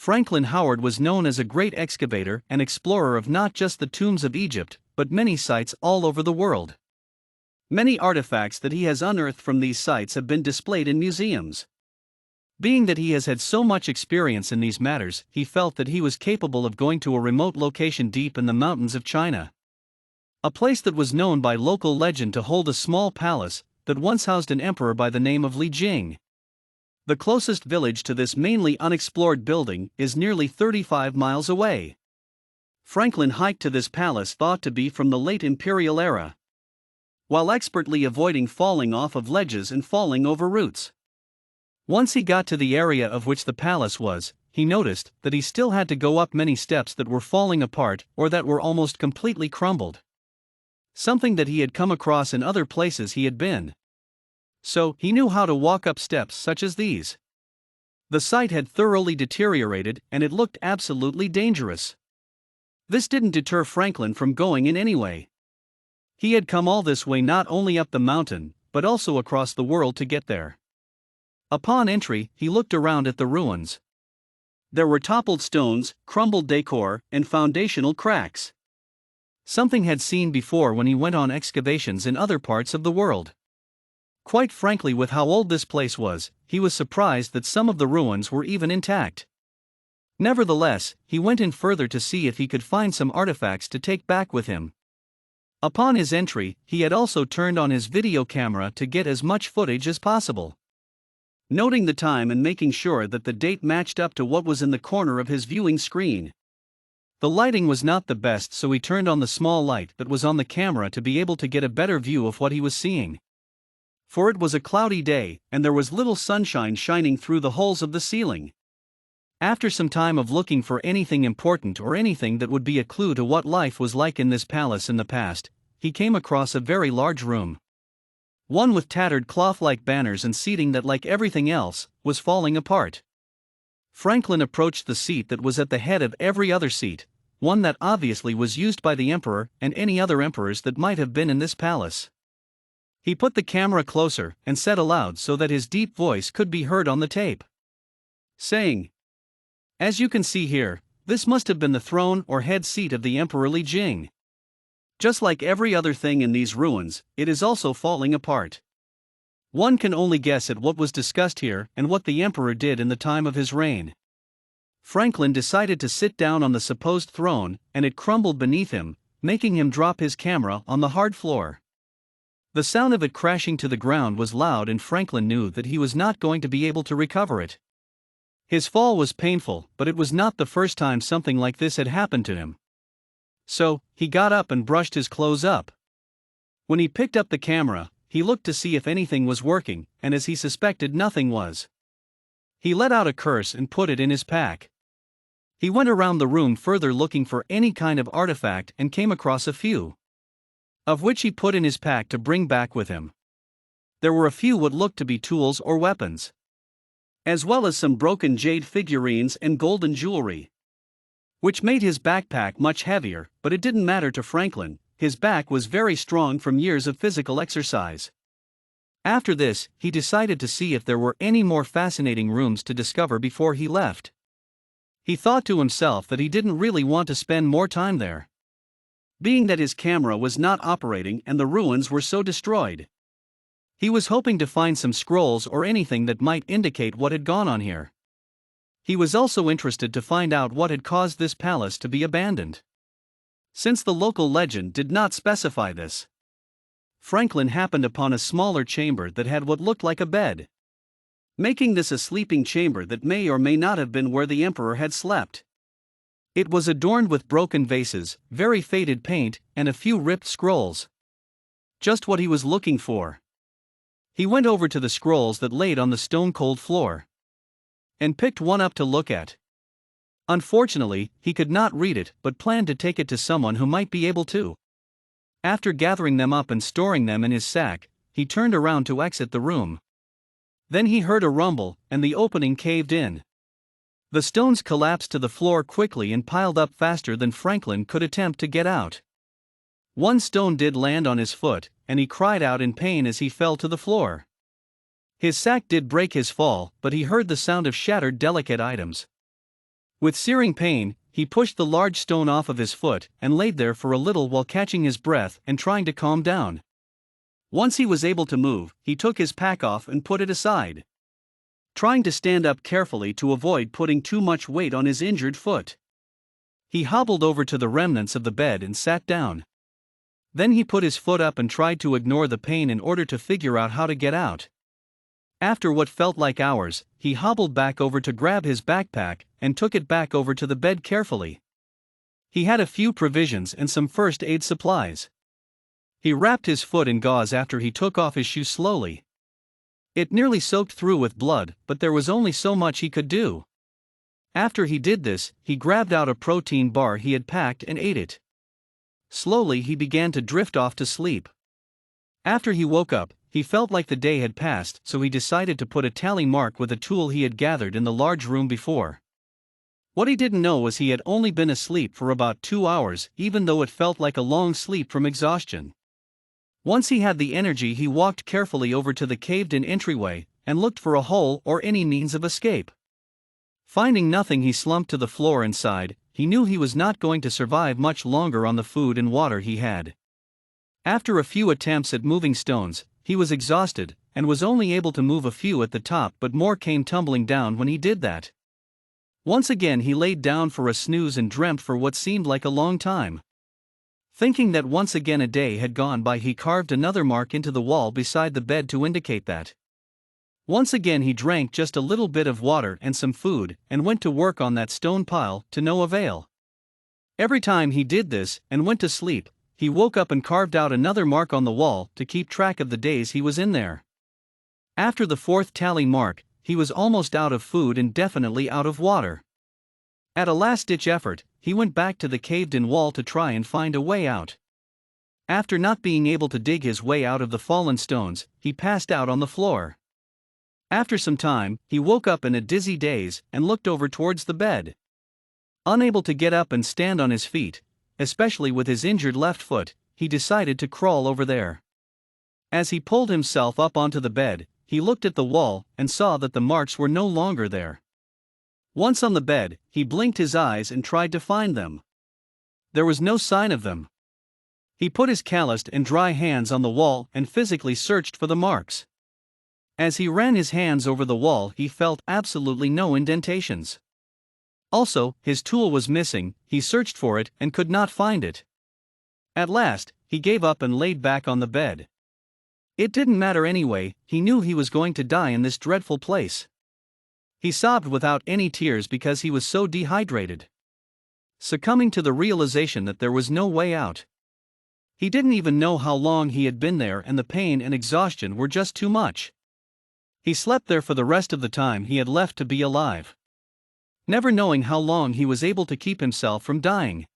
Franklin Howard was known as a great excavator and explorer of not just the tombs of Egypt, but many sites all over the world. Many artifacts that he has unearthed from these sites have been displayed in museums. Being that he has had so much experience in these matters, he felt that he was capable of going to a remote location deep in the mountains of China. A place that was known by local legend to hold a small palace that once housed an emperor by the name of Li Jing. The closest village to this mainly unexplored building is nearly 35 miles away. Franklin hiked to this palace thought to be from the late imperial era, while expertly avoiding falling off of ledges and falling over roots. Once he got to the area of which the palace was, he noticed that he still had to go up many steps that were falling apart or that were almost completely crumbled. Something that he had come across in other places he had been. So, he knew how to walk up steps such as these. The site had thoroughly deteriorated and it looked absolutely dangerous. This didn't deter Franklin from going in anyway. He had come all this way not only up the mountain, but also across the world to get there. Upon entry, he looked around at the ruins. There were toppled stones, crumbled decor, and foundational cracks. Something had seen before when he went on excavations in other parts of the world. Quite frankly, with how old this place was, he was surprised that some of the ruins were even intact. Nevertheless, he went in further to see if he could find some artifacts to take back with him. Upon his entry, he had also turned on his video camera to get as much footage as possible. Noting the time and making sure that the date matched up to what was in the corner of his viewing screen. The lighting was not the best, so he turned on the small light that was on the camera to be able to get a better view of what he was seeing. For it was a cloudy day, and there was little sunshine shining through the holes of the ceiling. After some time of looking for anything important or anything that would be a clue to what life was like in this palace in the past, he came across a very large room. One with tattered cloth-like banners and seating that, like everything else, was falling apart. Franklin approached the seat that was at the head of every other seat, one that obviously was used by the emperor and any other emperors that might have been in this palace. He put the camera closer and said aloud so that his deep voice could be heard on the tape, saying, "As you can see here, this must have been the throne or head seat of the Emperor Li Jing. Just like every other thing in these ruins, it is also falling apart. One can only guess at what was discussed here and what the emperor did in the time of his reign." Franklin decided to sit down on the supposed throne, and it crumbled beneath him, making him drop his camera on the hard floor. The sound of it crashing to the ground was loud, and Franklin knew that he was not going to be able to recover it. His fall was painful, but it was not the first time something like this had happened to him. So, he got up and brushed his clothes up. When he picked up the camera, he looked to see if anything was working, and as he suspected, nothing was. He let out a curse and put it in his pack. He went around the room further looking for any kind of artifact and came across a few, of which he put in his pack to bring back with him. There were a few what looked to be tools or weapons, as well as some broken jade figurines and golden jewelry, which made his backpack much heavier, but it didn't matter to Franklin. His back was very strong from years of physical exercise. After this, he decided to see if there were any more fascinating rooms to discover before he left. He thought to himself that he didn't really want to spend more time there, being that his camera was not operating and the ruins were so destroyed. He was hoping to find some scrolls or anything that might indicate what had gone on here. He was also interested to find out what had caused this palace to be abandoned, since the local legend did not specify this. Franklin happened upon a smaller chamber that had what looked like a bed, making this a sleeping chamber that may or may not have been where the emperor had slept. It was adorned with broken vases, very faded paint, and a few ripped scrolls. Just what he was looking for. He went over to the scrolls that laid on the stone-cold floor, and picked one up to look at. Unfortunately, he could not read it, but planned to take it to someone who might be able to. After gathering them up and storing them in his sack, he turned around to exit the room. Then he heard a rumble, and the opening caved in. The stones collapsed to the floor quickly and piled up faster than Franklin could attempt to get out. One stone did land on his foot, and he cried out in pain as he fell to the floor. His sack did break his fall, but he heard the sound of shattered delicate items, With searing pain, he pushed the large stone off of his foot and laid there for a little while catching his breath and trying to calm down. Once he was able to move, he took his pack off and put it aside, trying to stand up carefully to avoid putting too much weight on his injured foot. He hobbled over to the remnants of the bed and sat down. Then he put his foot up and tried to ignore the pain in order to figure out how to get out. After what felt like hours, he hobbled back over to grab his backpack and took it back over to the bed carefully. He had a few provisions and some first aid supplies. He wrapped his foot in gauze after he took off his shoe slowly. It nearly soaked through with blood, but there was only so much he could do. After he did this, he grabbed out a protein bar he had packed and ate it. Slowly he began to drift off to sleep. After he woke up, he felt like the day had passed, so he decided to put a tally mark with a tool he had gathered in the large room before. What he didn't know was he had only been asleep for about 2 hours, even though it felt like a long sleep from exhaustion. Once he had the energy, he walked carefully over to the caved-in entryway and looked for a hole or any means of escape. Finding nothing, he slumped to the floor and sighed. He knew he was not going to survive much longer on the food and water he had. After a few attempts at moving stones, he was exhausted and was only able to move a few at the top, but more came tumbling down when he did that. Once again he laid down for a snooze and dreamt for what seemed like a long time. Thinking that once again a day had gone by, he carved another mark into the wall beside the bed to indicate that. Once again he drank just a little bit of water and some food, and went to work on that stone pile, to no avail. Every time he did this, and went to sleep, he woke up and carved out another mark on the wall to keep track of the days he was in there. After the fourth tally mark, he was almost out of food and definitely out of water. At a last-ditch effort, he went back to the caved-in wall to try and find a way out. After not being able to dig his way out of the fallen stones, he passed out on the floor. After some time, he woke up in a dizzy daze and looked over towards the bed. Unable to get up and stand on his feet, especially with his injured left foot, he decided to crawl over there. As he pulled himself up onto the bed, he looked at the wall and saw that the marks were no longer there. Once on the bed, he blinked his eyes and tried to find them. There was no sign of them. He put his calloused and dry hands on the wall and physically searched for the marks. As he ran his hands over the wall, he felt absolutely no indentations. Also, his tool was missing. He searched for it and could not find it. At last, he gave up and laid back on the bed. It didn't matter anyway, he knew he was going to die in this dreadful place. He sobbed without any tears because he was so dehydrated, succumbing to the realization that there was no way out. He didn't even know how long he had been there, and the pain and exhaustion were just too much. He slept there for the rest of the time he had left to be alive, never knowing how long he was able to keep himself from dying.